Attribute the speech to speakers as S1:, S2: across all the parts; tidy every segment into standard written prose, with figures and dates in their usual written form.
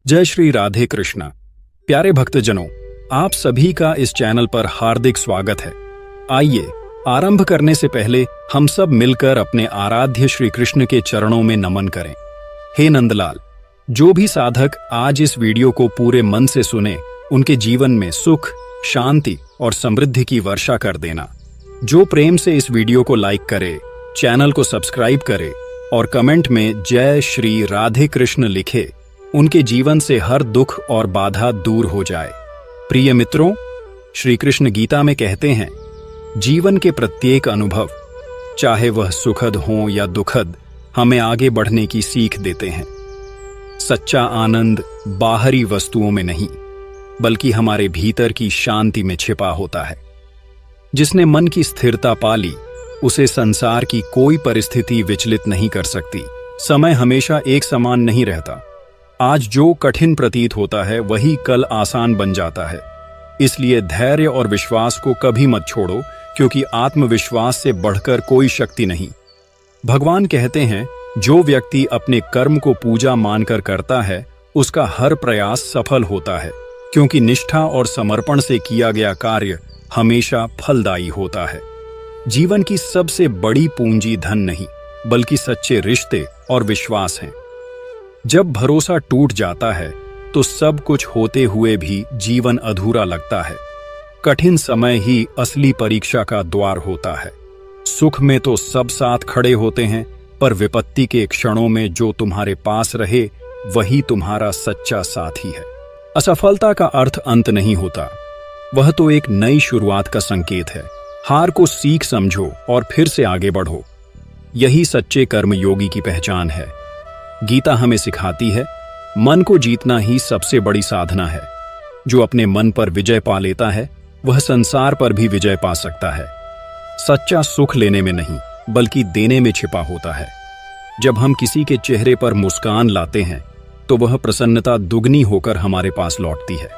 S1: जय श्री राधे कृष्णा। प्यारे भक्तजनों, आप सभी का इस चैनल पर हार्दिक स्वागत है। आइए आरंभ करने से पहले हम सब मिलकर अपने आराध्य श्री कृष्ण के चरणों में नमन करें। हे नंदलाल, जो भी साधक आज इस वीडियो को पूरे मन से सुने, उनके जीवन में सुख, शांति और समृद्धि की वर्षा कर देना। जो प्रेम से इस वीडियो को लाइक करे, चैनल को सब्सक्राइब करे और कमेंट में जय श्री राधे कृष्ण लिखे, उनके जीवन से हर दुख और बाधा दूर हो जाए। प्रिय मित्रों, श्री कृष्ण गीता में कहते हैं, जीवन के प्रत्येक अनुभव, चाहे वह सुखद हो या दुखद, हमें आगे बढ़ने की सीख देते हैं। सच्चा आनंद बाहरी वस्तुओं में नहीं, बल्कि हमारे भीतर की शांति में छिपा होता है। जिसने मन की स्थिरता पा ली, उसे संसार की कोई परिस्थिति विचलित नहीं कर सकती। समय हमेशा एक समान नहीं रहता। आज जो कठिन प्रतीत होता है, वही कल आसान बन जाता है। इसलिए धैर्य और विश्वास को कभी मत छोड़ो, क्योंकि आत्मविश्वास से बढ़कर कोई शक्ति नहीं। भगवान कहते हैं, जो व्यक्ति अपने कर्म को पूजा मानकर करता है, उसका हर प्रयास सफल होता है, क्योंकि निष्ठा और समर्पण से किया गया कार्य हमेशा फलदायी होता है। जीवन की सबसे बड़ी पूंजी धन नहीं, बल्कि सच्चे रिश्ते और विश्वास हैं। जब भरोसा टूट जाता है, तो सब कुछ होते हुए भी जीवन अधूरा लगता है। कठिन समय ही असली परीक्षा का द्वार होता है। सुख में तो सब साथ खड़े होते हैं, पर विपत्ति के क्षणों में जो तुम्हारे पास रहे, वही तुम्हारा सच्चा साथी है। असफलता का अर्थ अंत नहीं होता, वह तो एक नई शुरुआत का संकेत है। हार को सीख समझो और फिर से आगे बढ़ो। यही सच्चे कर्मयोगी की पहचान है। गीता हमें सिखाती है, मन को जीतना ही सबसे बड़ी साधना है। जो अपने मन पर विजय पा लेता है, वह संसार पर भी विजय पा सकता है। सच्चा सुख लेने में नहीं, बल्कि देने में छिपा होता है। जब हम किसी के चेहरे पर मुस्कान लाते हैं, तो वह प्रसन्नता दुगनी होकर हमारे पास लौटती है।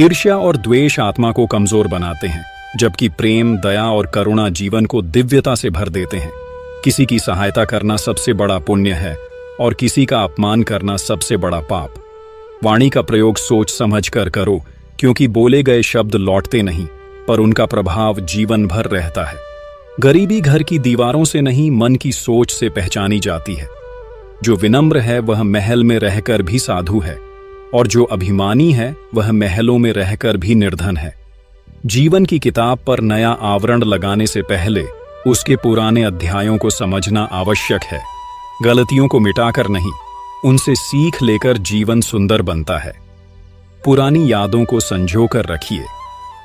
S1: ईर्ष्या और द्वेष आत्मा को कमजोर बनाते हैं, जबकि प्रेम, दया और करुणा जीवन को दिव्यता से भर देते हैं। किसी की सहायता करना सबसे बड़ा पुण्य है, और किसी का अपमान करना सबसे बड़ा पाप। वाणी का प्रयोग सोच समझ कर करो, क्योंकि बोले गए शब्द लौटते नहीं, पर उनका प्रभाव जीवन भर रहता है। गरीबी घर की दीवारों से नहीं, मन की सोच से पहचानी जाती है। जो विनम्र है, वह महल में रहकर भी साधु है, और जो अभिमानी है, वह महलों में रहकर भी निर्धन है। जीवन की किताब पर नया आवरण लगाने से पहले उसके पुराने अध्यायों को समझना आवश्यक है। गलतियों को मिटाकर नहीं, उनसे सीख लेकर जीवन सुंदर बनता है। पुरानी यादों को संजोकर रखिए,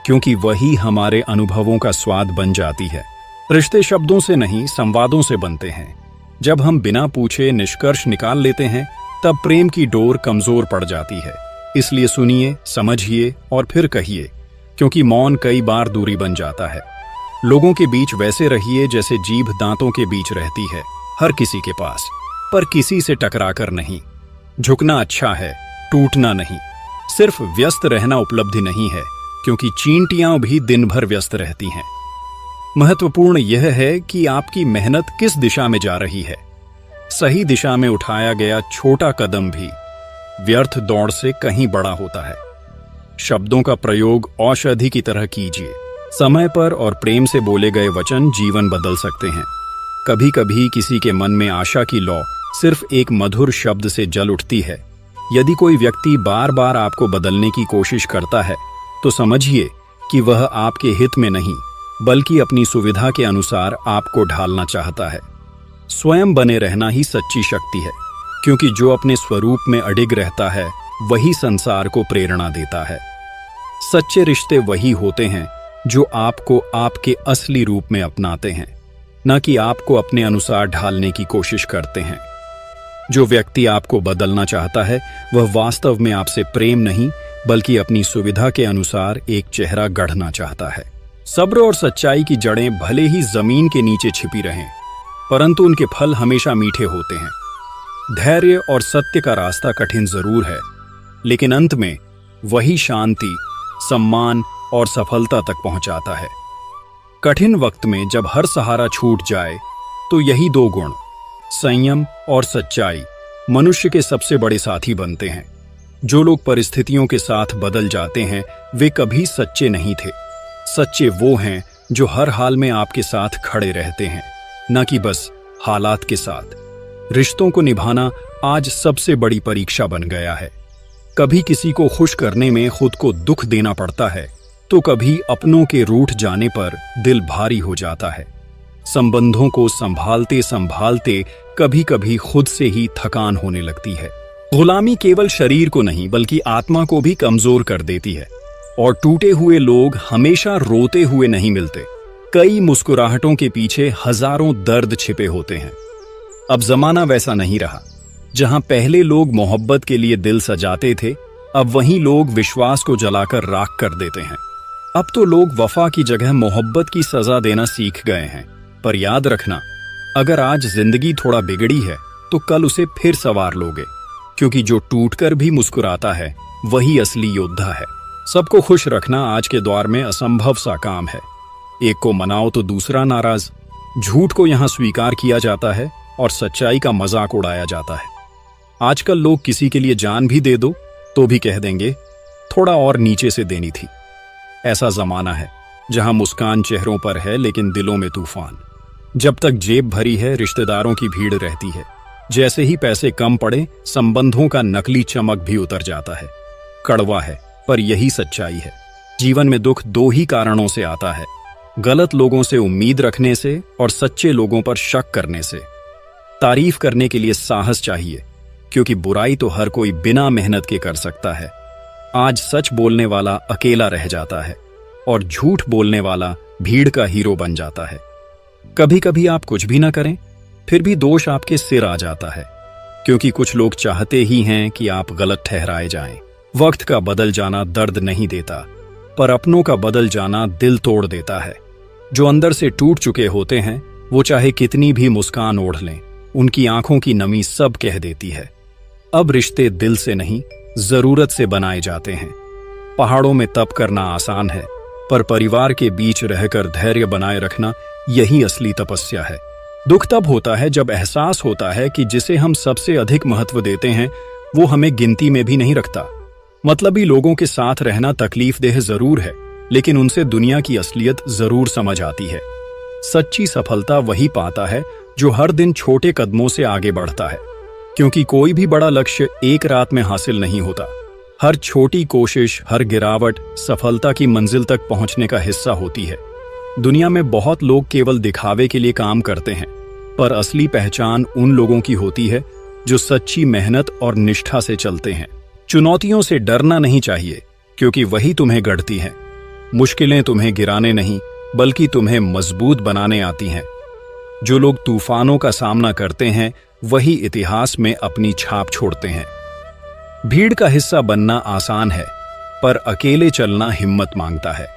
S1: क्योंकि वही हमारे अनुभवों का स्वाद बन जाती है। रिश्ते शब्दों से नहीं, संवादों से बनते हैं। जब हम बिना पूछे निष्कर्ष निकाल लेते हैं, तब प्रेम की डोर कमजोर पड़ जाती है। इसलिए सुनिए, समझिए और फिर कहिए, क्योंकि मौन कई बार दूरी बन जाता है। लोगों के बीच वैसे रहिए जैसे जीभ दांतों के बीच रहती है, हर किसी के पास, पर किसी से टकराकर नहीं। झुकना अच्छा है, टूटना नहीं। सिर्फ व्यस्त रहना उपलब्धि नहीं है, क्योंकि चींटियां भी दिन भर व्यस्त रहती हैं। महत्वपूर्ण यह है कि आपकी मेहनत किस दिशा में जा रही है। सही दिशा में उठाया गया छोटा कदम भी व्यर्थ दौड़ से कहीं बड़ा होता है। शब्दों का प्रयोग औषधि की तरह कीजिए। समय पर और प्रेम से बोले गए वचन जीवन बदल सकते हैं। कभी कभी किसी के मन में आशा की लौ सिर्फ एक मधुर शब्द से जल उठती है। यदि कोई व्यक्ति बार बार आपको बदलने की कोशिश करता है, तो समझिए कि वह आपके हित में नहीं, बल्कि अपनी सुविधा के अनुसार आपको ढालना चाहता है। स्वयं बने रहना ही सच्ची शक्ति है, क्योंकि जो अपने स्वरूप में अडिग रहता है, वही संसार को प्रेरणा देता है। सच्चे रिश्ते वही होते हैं जो आपको आपके असली रूप में अपनाते हैं, न कि आपको अपने अनुसार ढालने की कोशिश करते हैं। जो व्यक्ति आपको बदलना चाहता है, वह वास्तव में आपसे प्रेम नहीं, बल्कि अपनी सुविधा के अनुसार एक चेहरा गढ़ना चाहता है। सब्र और सच्चाई की जड़ें भले ही जमीन के नीचे छिपी रहें, परंतु उनके फल हमेशा मीठे होते हैं। धैर्य और सत्य का रास्ता कठिन जरूर है, लेकिन अंत में वही शांति, सम्मान और सफलता तक पहुंचाता है। कठिन वक्त में जब हर सहारा छूट जाए, तो यही दो गुण, संयम और सच्चाई, मनुष्य के सबसे बड़े साथी बनते हैं। जो लोग परिस्थितियों के साथ बदल जाते हैं वे कभी सच्चे नहीं थे। सच्चे वो हैं जो हर हाल में आपके साथ खड़े रहते हैं, न कि बस हालात के साथ। रिश्तों को निभाना आज सबसे बड़ी परीक्षा बन गया है। कभी किसी को खुश करने में खुद को दुख देना पड़ता है, तो कभी अपनों के रूठ जाने पर दिल भारी हो जाता है। संबंधों को संभालते संभालते कभी कभी खुद से ही थकान होने लगती है। गुलामी केवल शरीर को नहीं बल्कि आत्मा को भी कमजोर कर देती है। और टूटे हुए लोग हमेशा रोते हुए नहीं मिलते। कई मुस्कुराहटों के पीछे हजारों दर्द छिपे होते हैं। अब जमाना वैसा नहीं रहा। जहां पहले लोग मोहब्बत के लिए दिल सजाते थे, अब वहीं लोग विश्वास को जलाकर राख कर देते हैं। अब तो लोग वफा की जगह मोहब्बत की सजा देना सीख गए हैं। पर याद रखना, अगर आज जिंदगी थोड़ा बिगड़ी है तो कल उसे फिर संवार लोगे, क्योंकि जो टूटकर भी मुस्कुराता है वही असली योद्धा है। सबको खुश रखना आज के दौर में असंभव सा काम है। एक को मनाओ तो दूसरा नाराज। झूठ को यहां स्वीकार किया जाता है और सच्चाई का मजाक उड़ाया जाता है। आजकल लोग किसी के लिए जान भी दे दो तो भी कह देंगे थोड़ा और नीचे से देनी थी। ऐसा जमाना है जहां मुस्कान चेहरों पर है लेकिन दिलों में तूफान। जब तक जेब भरी है रिश्तेदारों की भीड़ रहती है। जैसे ही पैसे कम पड़े संबंधों का नकली चमक भी उतर जाता है। कड़वा है पर यही सच्चाई है। जीवन में दुख दो ही कारणों से आता है, गलत लोगों से उम्मीद रखने से और सच्चे लोगों पर शक करने से। तारीफ करने के लिए साहस चाहिए, क्योंकि बुराई तो हर कोई बिना मेहनत के कर सकता है। आज सच बोलने वाला अकेला रह जाता है और झूठ बोलने वाला भीड़ का हीरो बन जाता है। कभी कभी आप कुछ भी ना करें फिर भी दोष आपके सिर आ जाता है, क्योंकि कुछ लोग चाहते ही हैं कि आप गलत ठहराए जाएं। वक्त का बदल जाना दर्द नहीं देता, पर अपनों का बदल जाना दिल तोड़ देता है। जो अंदर से टूट चुके होते हैं वो चाहे कितनी भी मुस्कान ओढ़ लें, उनकी आंखों की नमी सब कह देती है। अब रिश्ते दिल से नहीं जरूरत से बनाए जाते हैं। पहाड़ों में तप करना आसान है, पर परिवार के बीच रहकर धैर्य बनाए रखना यही असली तपस्या है। दुख तब होता है जब एहसास होता है कि जिसे हम सबसे अधिक महत्व देते हैं वो हमें गिनती में भी नहीं रखता। मतलबी लोगों के साथ रहना तकलीफदेह जरूर है, लेकिन उनसे दुनिया की असलियत जरूर समझ आती है। सच्ची सफलता वही पाता है जो हर दिन छोटे कदमों से आगे बढ़ता है, क्योंकि कोई भी बड़ा लक्ष्य एक रात में हासिल नहीं होता। हर छोटी कोशिश, हर गिरावट सफलता की मंजिल तक पहुंचने का हिस्सा होती है। दुनिया में बहुत लोग केवल दिखावे के लिए काम करते हैं, पर असली पहचान उन लोगों की होती है जो सच्ची मेहनत और निष्ठा से चलते हैं। चुनौतियों से डरना नहीं चाहिए, क्योंकि वही तुम्हें गढ़ती हैं। मुश्किलें तुम्हें गिराने नहीं बल्कि तुम्हें मजबूत बनाने आती हैं। जो लोग तूफानों का सामना करते हैं वही इतिहास में अपनी छाप छोड़ते हैं। भीड़ का हिस्सा बनना आसान है, पर अकेले चलना हिम्मत मांगता है।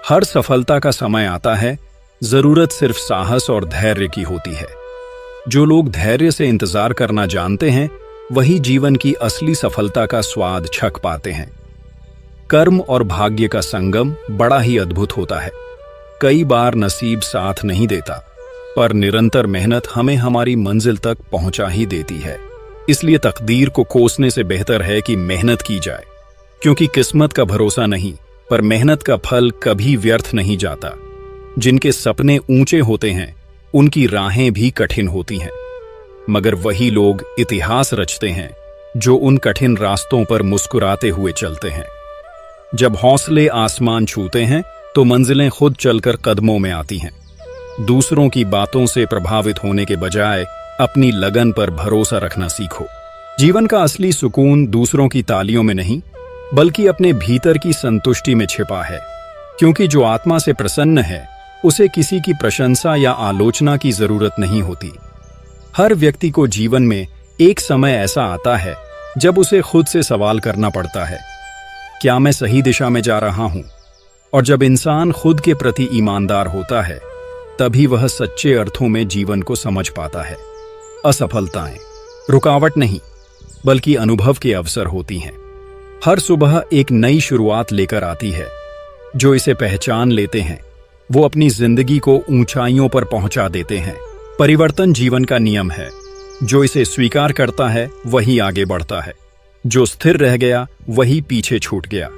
S1: हर सफलता का समय आता है, जरूरत सिर्फ साहस और धैर्य की होती है। जो लोग धैर्य से इंतजार करना जानते हैं वही जीवन की असली सफलता का स्वाद छक पाते हैं। कर्म और भाग्य का संगम बड़ा ही अद्भुत होता है। कई बार नसीब साथ नहीं देता, पर निरंतर मेहनत हमें हमारी मंजिल तक पहुंचा ही देती है। इसलिए तकदीर को कोसने से बेहतर है कि मेहनत की जाए, क्योंकि किस्मत का भरोसा नहीं, पर मेहनत का फल कभी व्यर्थ नहीं जाता। जिनके सपने ऊंचे होते हैं उनकी राहें भी कठिन होती हैं, मगर वही लोग इतिहास रचते हैं जो उन कठिन रास्तों पर मुस्कुराते हुए चलते हैं। जब हौसले आसमान छूते हैं तो मंजिलें खुद चलकर कदमों में आती हैं। दूसरों की बातों से प्रभावित होने के बजाय अपनी लगन पर भरोसा रखना सीखो। जीवन का असली सुकून दूसरों की तालियों में नहीं बल्कि अपने भीतर की संतुष्टि में छिपा है, क्योंकि जो आत्मा से प्रसन्न है उसे किसी की प्रशंसा या आलोचना की जरूरत नहीं होती। हर व्यक्ति को जीवन में एक समय ऐसा आता है जब उसे खुद से सवाल करना पड़ता है, क्या मैं सही दिशा में जा रहा हूं? और जब इंसान खुद के प्रति ईमानदार होता है तभी वह सच्चे अर्थों में जीवन को समझ पाता है। असफलताएं रुकावट नहीं बल्कि अनुभव के अवसर होती हैं। हर सुबह एक नई शुरुआत लेकर आती है। जो इसे पहचान लेते हैं वो अपनी जिंदगी को ऊंचाइयों पर पहुंचा देते हैं। परिवर्तन जीवन का नियम है। जो इसे स्वीकार करता है वही आगे बढ़ता है। जो स्थिर रह गया वही पीछे छूट गया।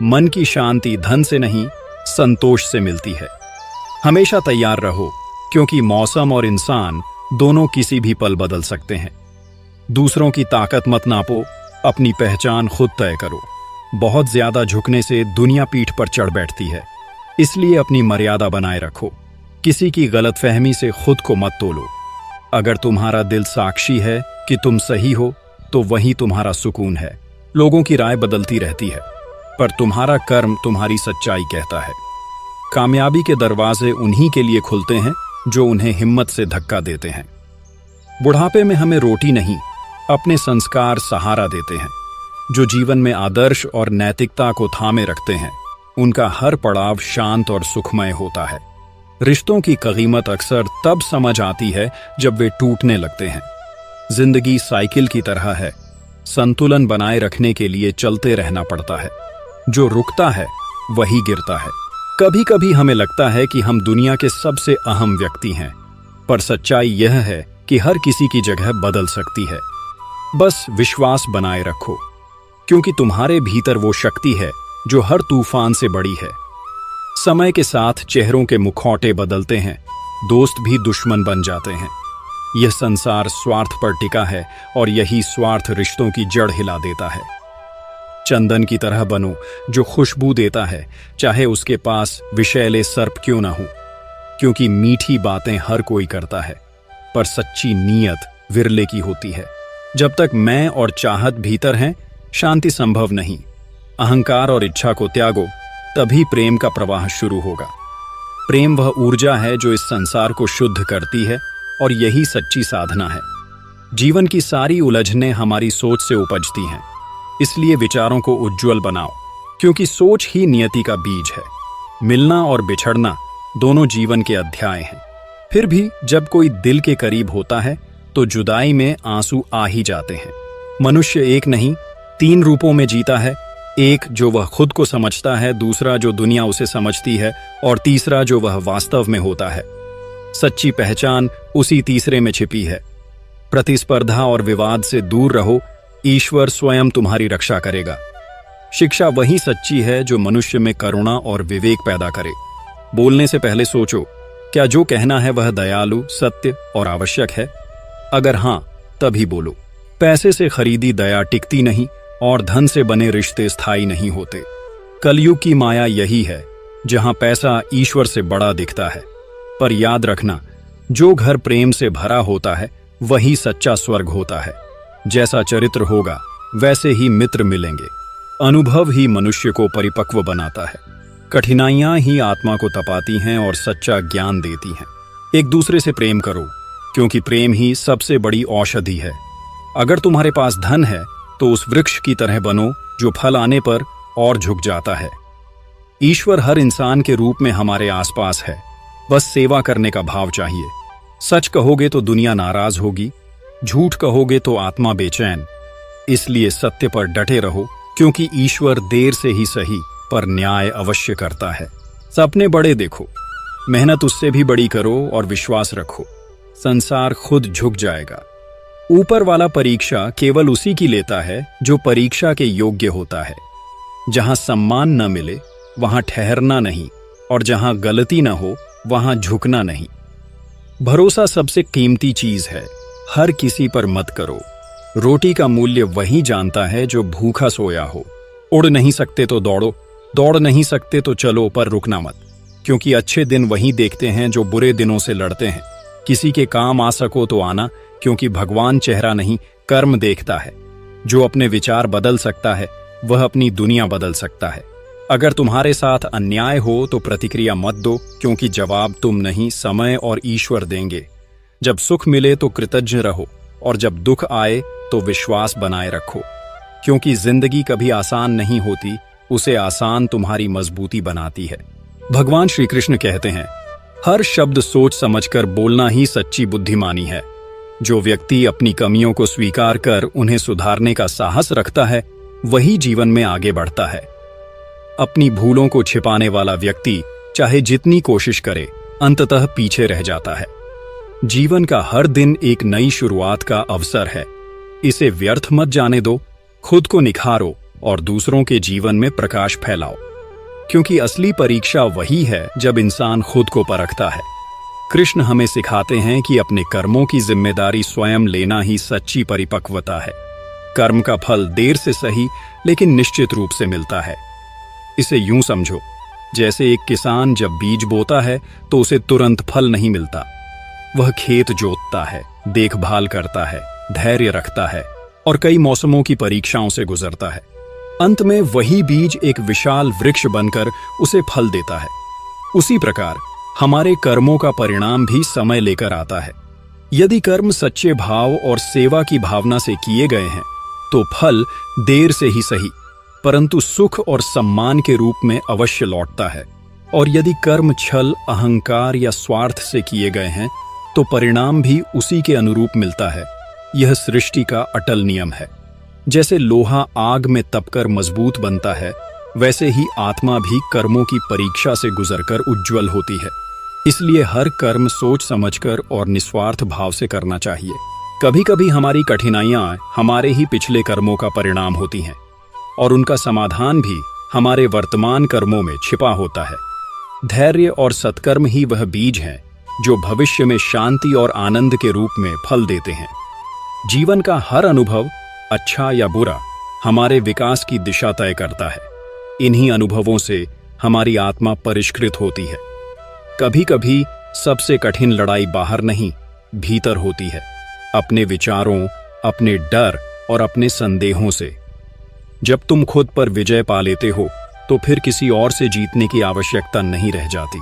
S1: मन की शांति धन से नहीं, संतोष से मिलती है। हमेशा तैयार रहो, क्योंकि मौसम और इंसान दोनों किसी भी पल बदल सकते हैं। दूसरों की ताकत मत नापो, अपनी पहचान खुद तय करो। बहुत ज्यादा झुकने से दुनिया पीठ पर चढ़ बैठती है, इसलिए अपनी मर्यादा बनाए रखो। किसी की गलतफहमी से खुद को मत तोलो। अगर तुम्हारा दिल साक्षी है कि तुम सही हो, तो वही तुम्हारा सुकून है। लोगों की राय बदलती रहती है, पर तुम्हारा कर्म तुम्हारी सच्चाई कहता है। कामयाबी के दरवाजे उन्हीं के लिए खुलते हैं जो उन्हें हिम्मत से धक्का देते हैं। बुढ़ापे में हमें रोटी नहीं, अपने संस्कार सहारा देते हैं। जो जीवन में आदर्श और नैतिकता को थामे रखते हैं, उनका हर पड़ाव शांत और सुखमय होता है। रिश्तों की कीमत अक्सर तब समझ आती है जब वे टूटने लगते हैं। जिंदगी साइकिल की तरह है, संतुलन बनाए रखने के लिए चलते रहना पड़ता है। जो रुकता है वही गिरता है। कभी कभी हमें लगता है कि हम दुनिया के सबसे अहम व्यक्ति हैं, पर सच्चाई यह है कि हर किसी की जगह बदल सकती है। बस विश्वास बनाए रखो, क्योंकि तुम्हारे भीतर वो शक्ति है जो हर तूफान से बड़ी है। समय के साथ चेहरों के मुखौटे बदलते हैं, दोस्त भी दुश्मन बन जाते हैं। यह संसार स्वार्थ पर टिका है और यही स्वार्थ रिश्तों की जड़ हिला देता है। चंदन की तरह बनो जो खुशबू देता है, चाहे उसके पास विषैले सर्प क्यों ना हो। क्योंकि मीठी बातें हर कोई करता है, पर सच्ची नीयत विरले की होती है। जब तक मैं और चाहत भीतर हैं, शांति संभव नहीं। अहंकार और इच्छा को त्यागो, तभी प्रेम का प्रवाह शुरू होगा। प्रेम वह ऊर्जा है जो इस संसार को शुद्ध करती है, और यही सच्ची साधना है। जीवन की सारी उलझनें हमारी सोच से उपजती हैं, इसलिए विचारों को उज्जवल बनाओ, क्योंकि सोच ही नियति का बीज है। मिलना और बिछड़ना दोनों जीवन के अध्याय हैं। फिर भी जब कोई दिल के करीब होता है तो जुदाई में आंसू आ ही जाते हैं। मनुष्य एक नहीं, 3 रूपों में जीता है। एक जो वह खुद को समझता है, दूसरा जो दुनिया उसे समझती है, और तीसरा जो वह वास्तव में होता है। सच्ची पहचान उसी तीसरे में छिपी है। प्रतिस्पर्धा और विवाद से दूर रहो, ईश्वर स्वयं तुम्हारी रक्षा करेगा। शिक्षा वही सच्ची है जो मनुष्य में करुणा और विवेक पैदा करे। बोलने से पहले सोचो, क्या जो कहना है वह दयालु, सत्य और आवश्यक है? अगर हां, तभी बोलो। पैसे से खरीदी दया टिकती नहीं, और धन से बने रिश्ते स्थायी नहीं होते। कलयुग की माया यही है, जहां पैसा ईश्वर से बड़ा दिखता है। पर याद रखना, जो घर प्रेम से भरा होता है वही सच्चा स्वर्ग होता है। जैसा चरित्र होगा वैसे ही मित्र मिलेंगे। अनुभव ही मनुष्य को परिपक्व बनाता है। कठिनाइयां ही आत्मा को तपाती हैं और सच्चा ज्ञान देती हैं। एक दूसरे से प्रेम करो, क्योंकि प्रेम ही सबसे बड़ी औषधि है। अगर तुम्हारे पास धन है तो उस वृक्ष की तरह बनो जो फल आने पर और झुक जाता है। ईश्वर हर इंसान के रूप में हमारे आसपास है, बस सेवा करने का भाव चाहिए। सच कहोगे तो दुनिया नाराज होगी, झूठ कहोगे तो आत्मा बेचैन। इसलिए सत्य पर डटे रहो, क्योंकि ईश्वर देर से ही सही पर न्याय अवश्य करता है। सपने बड़े देखो, मेहनत उससे भी बड़ी करो और विश्वास रखो, संसार खुद झुक जाएगा। ऊपर वाला परीक्षा केवल उसी की लेता है जो परीक्षा के योग्य होता है। जहां सम्मान न मिले वहां ठहरना नहीं, और जहां गलती न हो वहां झुकना नहीं। भरोसा सबसे कीमती चीज है, हर किसी पर मत करो। रोटी का मूल्य वही जानता है जो भूखा सोया हो। उड़ नहीं सकते तो दौड़ो, दौड़ नहीं सकते तो चलो, पर रुकना मत, क्योंकि अच्छे दिन वही देखते हैं जो बुरे दिनों से लड़ते हैं। किसी के काम आ सको तो आना, क्योंकि भगवान चेहरा नहीं कर्म देखता है। जो अपने विचार बदल सकता है वह अपनी दुनिया बदल सकता है। अगर तुम्हारे साथ अन्याय हो तो प्रतिक्रिया मत दो, क्योंकि जवाब तुम नहीं, समय और ईश्वर देंगे। जब सुख मिले तो कृतज्ञ रहो, और जब दुख आए तो विश्वास बनाए रखो, क्योंकि जिंदगी कभी आसान नहीं होती, उसे आसान तुम्हारी मजबूती बनाती है। भगवान श्री कृष्ण कहते हैं, हर शब्द सोच समझकर बोलना ही सच्ची बुद्धिमानी है। जो व्यक्ति अपनी कमियों को स्वीकार कर उन्हें सुधारने का साहस रखता है, वही जीवन में आगे बढ़ता है। अपनी भूलों को छिपाने वाला व्यक्ति चाहे जितनी कोशिश करे, अंततः पीछे रह जाता है। जीवन का हर दिन एक नई शुरुआत का अवसर है, इसे व्यर्थ मत जाने दो। खुद को निखारो और दूसरों के जीवन में प्रकाश फैलाओ, क्योंकि असली परीक्षा वही है जब इंसान खुद को परखता है। कृष्ण हमें सिखाते हैं कि अपने कर्मों की जिम्मेदारी स्वयं लेना ही सच्ची परिपक्वता है। कर्म का फल देर से सही लेकिन निश्चित रूप से मिलता है। इसे यूं समझो, जैसे एक किसान जब बीज बोता है तो उसे तुरंत फल नहीं मिलता। वह खेत जोतता है, देखभाल करता है, धैर्य रखता है और कई मौसमों की परीक्षाओं से गुजरता है। अंत में वही बीज एक विशाल वृक्ष बनकर उसे फल देता है। उसी प्रकार हमारे कर्मों का परिणाम भी समय लेकर आता है। यदि कर्म सच्चे भाव और सेवा की भावना से किए गए हैं तो फल देर से ही सही परंतु सुख और सम्मान के रूप में अवश्य लौटता है। और यदि कर्म छल, अहंकार या स्वार्थ से किए गए हैं तो परिणाम भी उसी के अनुरूप मिलता है। यह सृष्टि का अटल नियम है। जैसे लोहा आग में तपकर मजबूत बनता है, वैसे ही आत्मा भी कर्मों की परीक्षा से गुजरकर उज्जवल होती है। इसलिए हर कर्म सोच समझकर और निस्वार्थ भाव से करना चाहिए। कभी कभी हमारी कठिनाइयां हमारे ही पिछले कर्मों का परिणाम होती हैं और उनका समाधान भी हमारे वर्तमान कर्मों में छिपा होता है। धैर्य और सत्कर्म ही वह बीज हैं जो भविष्य में शांति और आनंद के रूप में फल देते हैं। जीवन का हर अनुभव, अच्छा या बुरा, हमारे विकास की दिशा तय करता है। इन्हीं अनुभवों से हमारी आत्मा परिष्कृत होती है। कभी कभी सबसे कठिन लड़ाई बाहर नहीं, भीतर होती है, अपने विचारों, अपने डर और अपने संदेहों से। जब तुम खुद पर विजय पा लेते हो तो फिर किसी और से जीतने की आवश्यकता नहीं रह जाती।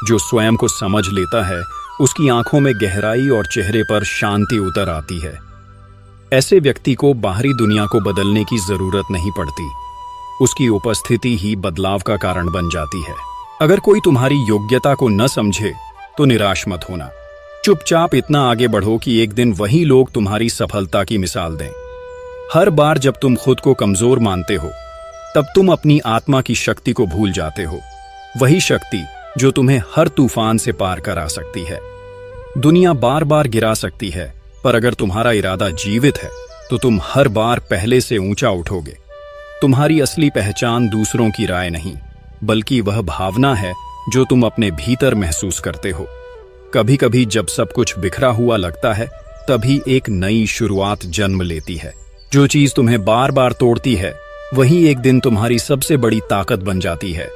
S1: जो स्वयं को समझ लेता है उसकी आंखों में गहराई और चेहरे पर शांति उतर आती है। ऐसे व्यक्ति को बाहरी दुनिया को बदलने की जरूरत नहीं पड़ती, उसकी उपस्थिति ही बदलाव का कारण बन जाती है। अगर कोई तुम्हारी योग्यता को न समझे तो निराश मत होना। चुपचाप इतना आगे बढ़ो कि एक दिन वही लोग तुम्हारी सफलता की मिसाल दें। हर बार जब तुम खुद को कमजोर मानते हो तब तुम अपनी आत्मा की शक्ति को भूल जाते हो, वही शक्ति जो तुम्हें हर तूफान से पार करा सकती है। दुनिया बार बार गिरा सकती है, पर अगर तुम्हारा इरादा जीवित है तो तुम हर बार पहले से ऊंचा उठोगे। तुम्हारी असली पहचान दूसरों की राय नहीं, बल्कि वह भावना है जो तुम अपने भीतर महसूस करते हो। कभी कभी जब सब कुछ बिखरा हुआ लगता है, तभी एक नई शुरुआत जन्म लेती है। जो चीज तुम्हें बार बार तोड़ती है, वही एक दिन तुम्हारी सबसे बड़ी ताकत बन जाती है।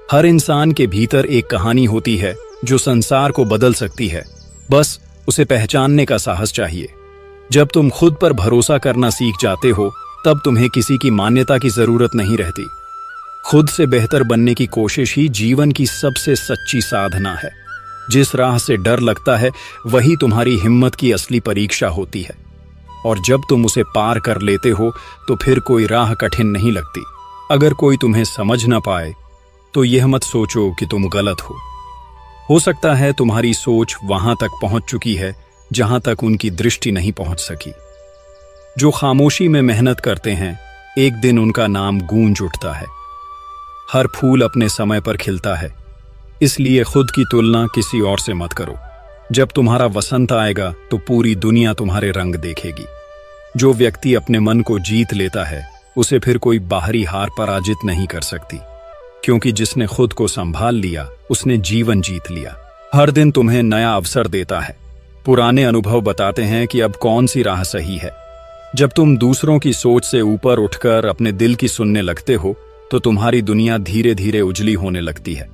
S1: हर इंसान के भीतर एक कहानी होती है जो संसार को बदल सकती है। बस उसे पहचानने का साहस चाहिए। जब तुम खुद पर भरोसा करना सीख जाते हो, तब तुम्हें किसी की मान्यता की जरूरत नहीं रहती। खुद से बेहतर बनने की कोशिश ही जीवन की सबसे सच्ची साधना है। जिस राह से डर लगता है, वही तुम्हारी हिम्मत की असली परीक्षा होती है। और जब तुम उसे पार कर लेते हो, तो फिर कोई राह कठिन नहीं लगती। अगर कोई तुम्हें समझ ना पाए, तो यह मत सोचो कि तुम गलत हो सकता है तुम्हारी सोच वहां तक पहुंच चुकी है जहां तक उनकी दृष्टि नहीं पहुंच सकी। जो खामोशी में मेहनत करते हैं, एक दिन उनका नाम गूंज उठता है। हर फूल अपने समय पर खिलता है, इसलिए खुद की तुलना किसी और से मत करो। जब तुम्हारा वसंत आएगा तो पूरी दुनिया तुम्हारे रंग देखेगी। जो व्यक्ति अपने मन को जीत लेता है, उसे फिर कोई बाहरी हार पराजित नहीं कर सकती, क्योंकि जिसने खुद को संभाल लिया, उसने जीवन जीत लिया। हर दिन तुम्हें नया अवसर देता है। पुराने अनुभव बताते हैं कि अब कौन सी राह सही है। जब तुम दूसरों की सोच से ऊपर उठकर अपने दिल की सुनने लगते हो, तो तुम्हारी दुनिया धीरे धीरे उजली होने लगती है।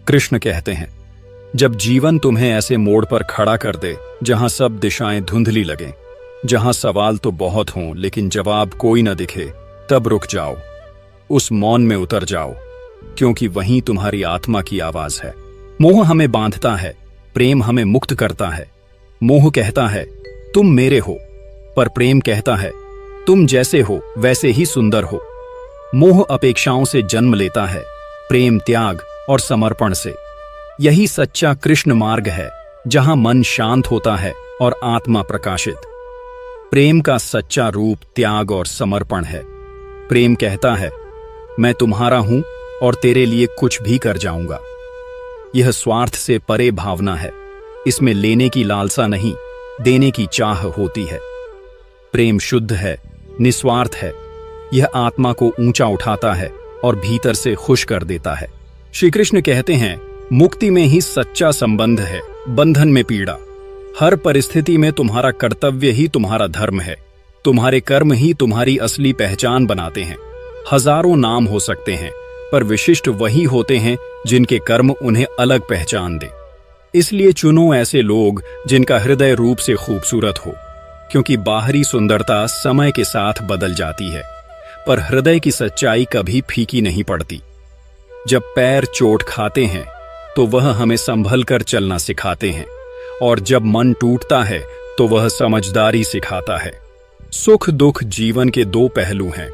S1: कृष्ण कहते हैं, जब जीवन तुम्हें ऐसे मोड़ पर खड़ा कर दे जहां सब दिशाएं धुंधली लगें, जहां सवाल तो बहुत हों लेकिन जवाब कोई न दिखे, तब रुक जाओ, उस मौन में उतर जाओ, क्योंकि वहीं तुम्हारी आत्मा की आवाज है। मोह हमें बांधता है, प्रेम हमें मुक्त करता है। मोह कहता है तुम मेरे हो, पर प्रेम कहता है तुम जैसे हो वैसे ही सुंदर हो। मोह अपेक्षाओं से जन्म लेता है, प्रेम त्याग और समर्पण से। यही सच्चा कृष्ण मार्ग है, जहां मन शांत होता है और आत्मा प्रकाशित। प्रेम का सच्चा रूप त्याग और समर्पण है। प्रेम कहता है मैं तुम्हारा हूं और तेरे लिए कुछ भी कर जाऊंगा। यह स्वार्थ से परे भावना है। इसमें लेने की लालसा नहीं, देने की चाह होती है। प्रेम शुद्ध है, निस्वार्थ है यह आत्मा को ऊंचा उठाता है और भीतर से खुश कर देता है। श्री कृष्ण कहते हैं, मुक्ति में ही सच्चा संबंध है, बंधन में पीड़ा। हर परिस्थिति में तुम्हारा कर्तव्य ही तुम्हारा धर्म है। तुम्हारे कर्म ही तुम्हारी असली पहचान बनाते हैं। हजारों नाम हो सकते हैं, पर विशिष्ट वही होते हैं जिनके कर्म उन्हें अलग पहचान दे। इसलिए चुनो ऐसे लोग जिनका हृदय रूप से खूबसूरत हो, क्योंकि बाहरी सुंदरता समय के साथ बदल जाती है, पर हृदय की सच्चाई कभी फीकी नहीं पड़ती। जब पैर चोट खाते हैं तो वह हमें संभल कर चलना सिखाते हैं, और जब मन टूटता है तो वह समझदारी सिखाता है। सुख दुख जीवन के दो पहलू हैं।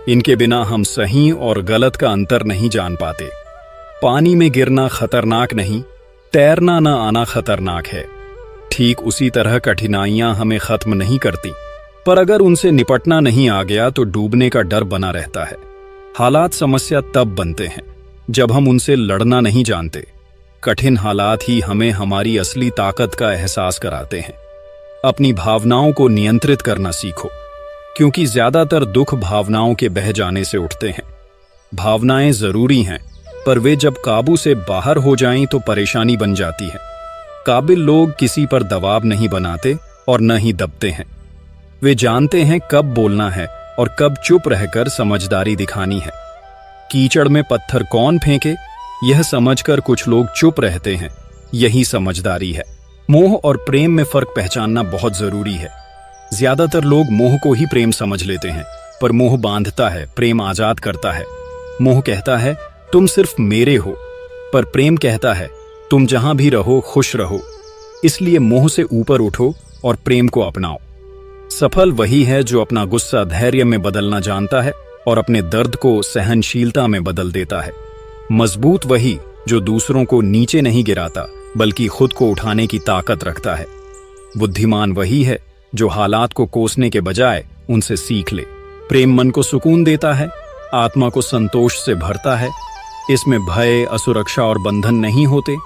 S1: इनके बिना हम सही और गलत का अंतर नहीं जान पाते। पानी में गिरना खतरनाक नहीं, तैरना न आना खतरनाक है। ठीक उसी तरह कठिनाइयां हमें खत्म नहीं करती, पर अगर उनसे निपटना नहीं आ गया तो डूबने का डर बना रहता है। हालात समस्या तब बनते हैं जब हम उनसे लड़ना नहीं जानते। कठिन हालात ही हमें हमारी असली ताकत का एहसास कराते हैं। अपनी भावनाओं को नियंत्रित करना सीखो, क्योंकि ज्यादातर दुख भावनाओं के बह जाने से उठते हैं। भावनाएं जरूरी हैं, पर वे जब काबू से बाहर हो जाएं तो परेशानी बन जाती है। काबिल लोग किसी पर दबाव नहीं बनाते और न ही दबते हैं। वे जानते हैं कब बोलना है और कब चुप रहकर समझदारी दिखानी है। कीचड़ में पत्थर कौन फेंके, यह समझकर कुछ लोग चुप रहते हैं। यही समझदारी है। मोह और प्रेम में फर्क पहचानना बहुत जरूरी है। ज्यादातर लोग मोह को ही प्रेम समझ लेते हैं, पर मोह बांधता है, प्रेम आजाद करता है। मोह कहता है तुम सिर्फ मेरे हो, पर प्रेम कहता है तुम जहां भी रहो खुश रहो। इसलिए मोह से ऊपर उठो और प्रेम को अपनाओ। सफल वही है जो अपना गुस्सा धैर्य में बदलना जानता है और अपने दर्द को सहनशीलता में बदल देता है। मजबूत वही जो दूसरों को नीचे नहीं गिराता, बल्कि खुद को उठाने की ताकत रखता है। बुद्धिमान वही है जो हालात को कोसने के बजाय उनसे सीख ले। प्रेम मन को सुकून देता है, आत्मा को संतोष से भरता है। इसमें भय, असुरक्षा और बंधन नहीं होते।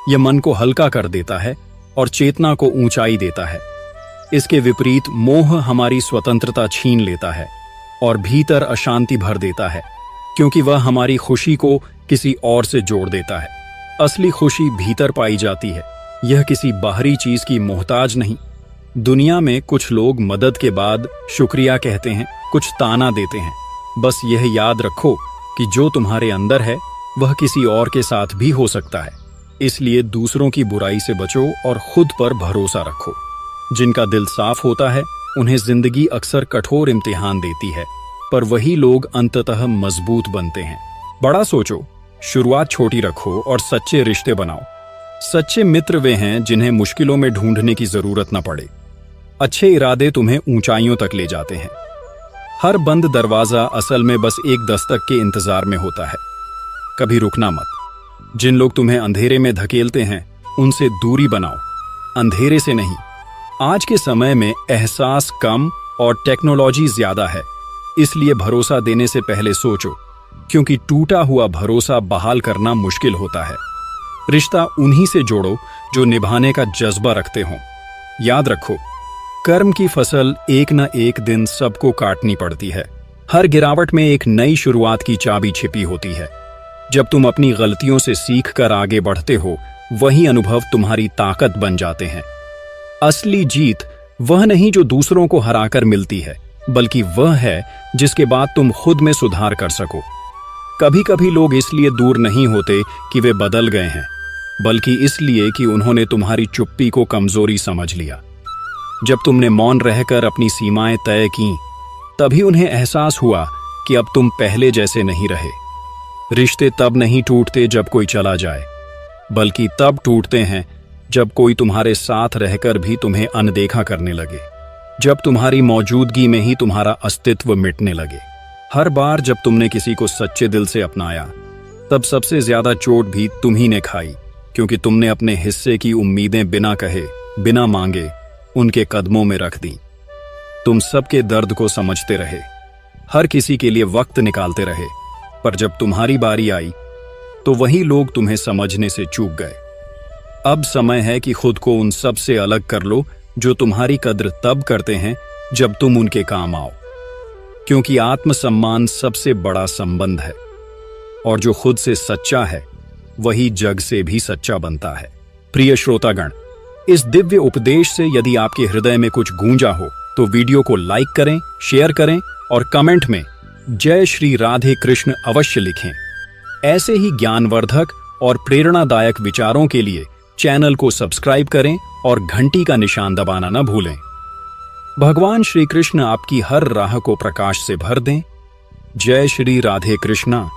S1: यह मन को हल्का कर देता है और चेतना को ऊंचाई देता है। इसके विपरीत मोह हमारी स्वतंत्रता छीन लेता है और भीतर अशांति भर देता है, क्योंकि वह हमारी खुशी को किसी और से जोड़ देता है। असली खुशी भीतर पाई जाती है, यह किसी बाहरी चीज की मोहताज नहीं। दुनिया में कुछ लोग मदद के बाद शुक्रिया कहते हैं, कुछ ताना देते हैं। बस यह याद रखो कि जो तुम्हारे अंदर है वह किसी और के साथ भी हो सकता है। इसलिए दूसरों की बुराई से बचो और खुद पर भरोसा रखो। जिनका दिल साफ होता है उन्हें जिंदगी अक्सर कठोर इम्तिहान देती है, पर वही लोग अंततः मजबूत बनते हैं। बड़ा सोचो, शुरुआत छोटी रखो और सच्चे रिश्ते बनाओ। सच्चे मित्र वे हैं जिन्हें मुश्किलों में ढूंढने की जरूरत न पड़े। अच्छे इरादे तुम्हें ऊंचाइयों तक ले जाते हैं। हर बंद दरवाजा असल में बस एक दस्तक के इंतजार में होता है। कभी रुकना मत। जिन लोग तुम्हें अंधेरे में धकेलते हैं उनसे दूरी बनाओ, अंधेरे से नहीं। आज के समय में एहसास कम और टेक्नोलॉजी ज्यादा है, इसलिए भरोसा देने से पहले सोचो, क्योंकि टूटा हुआ भरोसा बहाल करना मुश्किल होता है। रिश्ता उन्हीं से जोड़ो जो निभाने का जज्बा रखते हों। याद रखो, कर्म की फसल एक न एक दिन सबको काटनी पड़ती है। हर गिरावट में एक नई शुरुआत की चाबी छिपी होती है। जब तुम अपनी गलतियों से सीख कर आगे बढ़ते हो, वही अनुभव तुम्हारी ताकत बन जाते हैं। असली जीत वह नहीं जो दूसरों को हराकर मिलती है, बल्कि वह है जिसके बाद तुम खुद में सुधार कर सको। कभी कभी लोग इसलिए दूर नहीं होते कि वे बदल गए हैं, बल्कि इसलिए कि उन्होंने तुम्हारी चुप्पी को कमजोरी समझ लिया। जब तुमने मौन रहकर अपनी सीमाएं तय की, तभी उन्हें एहसास हुआ कि अब तुम पहले जैसे नहीं रहे। रिश्ते तब नहीं टूटते जब कोई चला जाए, बल्कि तब टूटते हैं जब कोई तुम्हारे साथ रहकर भी तुम्हें अनदेखा करने लगे, जब तुम्हारी मौजूदगी में ही तुम्हारा अस्तित्व मिटने लगे। हर बार जब तुमने किसी को सच्चे दिल से अपनाया, तब सबसे ज्यादा चोट भी तुम ही ने खाई, क्योंकि तुमने अपने हिस्से की उम्मीदें बिना कहे, बिना मांगे उनके कदमों में रख दी। तुम सबके दर्द को समझते रहे, हर किसी के लिए वक्त निकालते रहे, पर जब तुम्हारी बारी आई तो वही लोग तुम्हें समझने से चूक गए। अब समय है कि खुद को उन सब से अलग कर लो जो तुम्हारी कद्र तब करते हैं जब तुम उनके काम आओ। क्योंकि आत्मसम्मान सबसे बड़ा संबंध है और जो खुद से सच्चा है वही जग से भी सच्चा बनता है। प्रिय श्रोतागण, इस दिव्य उपदेश से यदि आपके हृदय में कुछ गूंजा हो तो वीडियो को लाइक करें, शेयर करें और कमेंट में जय श्री राधे कृष्ण अवश्य लिखें। ऐसे ही ज्ञानवर्धक और प्रेरणादायक विचारों के लिए चैनल को सब्सक्राइब करें और घंटी का निशान दबाना न भूलें। भगवान श्री कृष्ण आपकी हर राह को प्रकाश से भर दें। जय श्री राधे कृष्णा।